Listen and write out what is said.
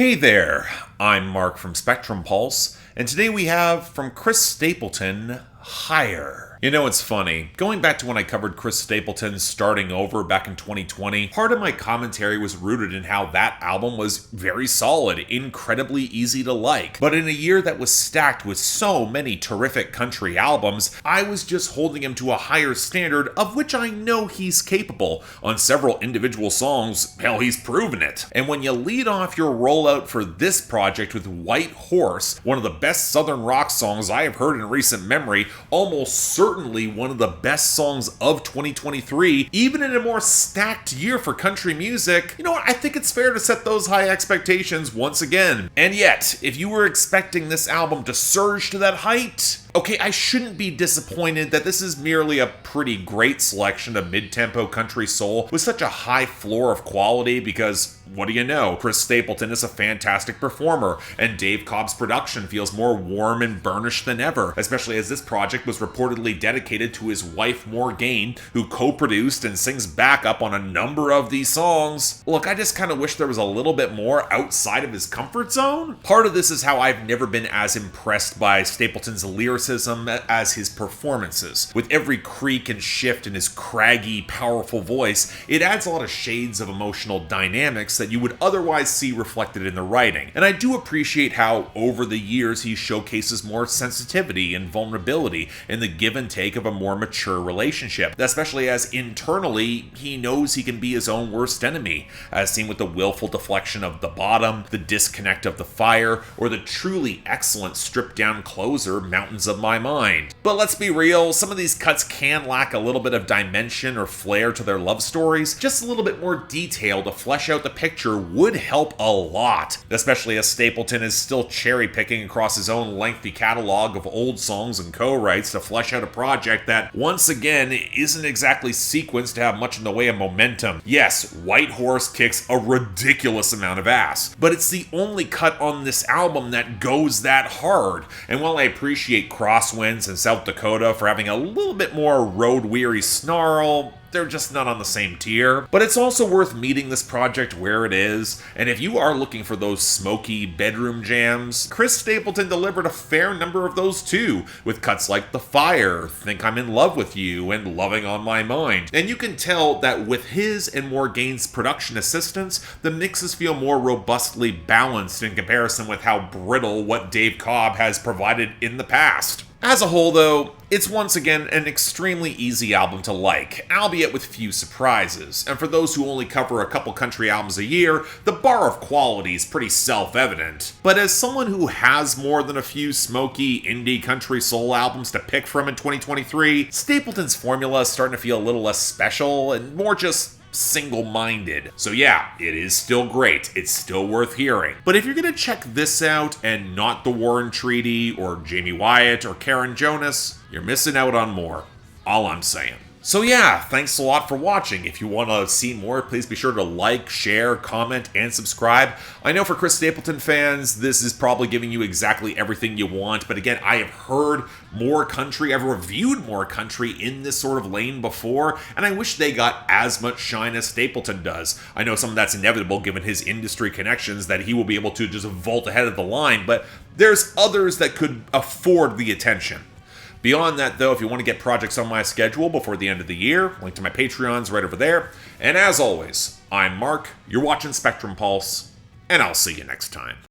Hey there, I'm Mark from Spectrum Pulse, and today we have from Chris Stapleton, Higher. You know, it's funny. Going back to when I covered Chris Stapleton's Starting Over back in 2020, part of my commentary was rooted in how that album was very solid, incredibly easy to like. But in a year that was stacked with so many terrific country albums, I was just holding him to a higher standard, of which I know he's capable. On several individual songs, hell, he's proven it. And when you lead off your rollout for this project with White Horse, one of the best Southern rock songs I have heard in recent memory, almost certainly one of the best songs of 2023, even in a more stacked year for country music, you know what, I think it's fair to set those high expectations once again. And yet, if you were expecting this album to surge to that height, okay, I shouldn't be disappointed that this is merely a pretty great selection of mid-tempo country soul with such a high floor of quality because, what do you know, Chris Stapleton is a fantastic performer, and Dave Cobb's production feels more warm and burnished than ever, especially as this project was reportedly dedicated to his wife Morgane, who co-produced and sings backup on a number of these songs. Look, I just kind of wish there was a little bit more outside of his comfort zone. Part of this is how I've never been as impressed by Stapleton's lyricism as his performances. With every creak and shift in his craggy, powerful voice, it adds a lot of shades of emotional dynamics that you would otherwise see reflected in the writing. And I do appreciate how, over the years, he showcases more sensitivity and vulnerability in the give and take of a more mature relationship, especially as internally, he knows he can be his own worst enemy, as seen with the willful deflection of The Bottom, the disconnect of The Fire, or the truly excellent stripped-down closer, Mountains of My Mind. But let's be real, some of these cuts can lack a little bit of dimension or flair to their love stories. Just a little bit more detail to flesh out the picture would help a lot, especially as Stapleton is still cherry-picking across his own lengthy catalog of old songs and co-writes to flesh out a project that, once again, isn't exactly sequenced to have much in the way of momentum. Yes, White Horse kicks a ridiculous amount of ass, but it's the only cut on this album that goes that hard, and while I appreciate Crosswinds and South Dakota for having a little bit more road-weary snarl, they're just not on the same tier. But it's also worth meeting this project where it is, and if you are looking for those smoky bedroom jams, Chris Stapleton delivered a fair number of those too, with cuts like The Fire, Think I'm in Love with You, and Loving on My Mind. And you can tell that with his and Morgane's production assistance, the mixes feel more robustly balanced in comparison with how brittle what Dave Cobb has provided in the past. As a whole, though, it's once again an extremely easy album to like, albeit with few surprises, and for those who only cover a couple country albums a year, the bar of quality is pretty self-evident. But as someone who has more than a few smoky indie country soul albums to pick from in 2023, Stapleton's formula is starting to feel a little less special and more just single-minded. So yeah, it is still great. It's still worth hearing. But if you're gonna check this out and not the Warren Treaty or Jamie Wyatt or Karen Jonas, you're missing out on more. All I'm saying. So yeah, thanks a lot for watching. If you want to see more, please be sure to like, share, comment, and subscribe. I know for Chris Stapleton fans, this is probably giving you exactly everything you want, but again, I have heard more country, I've reviewed more country in this sort of lane before, and I wish they got as much shine as Stapleton does. I know some of that's inevitable given his industry connections that he will be able to just vault ahead of the line, but there's others that could afford the attention. Beyond that, though, if you want to get projects on my schedule before the end of the year, link to my Patreon's right over there. And as always, I'm Mark, you're watching Spectrum Pulse, and I'll see you next time.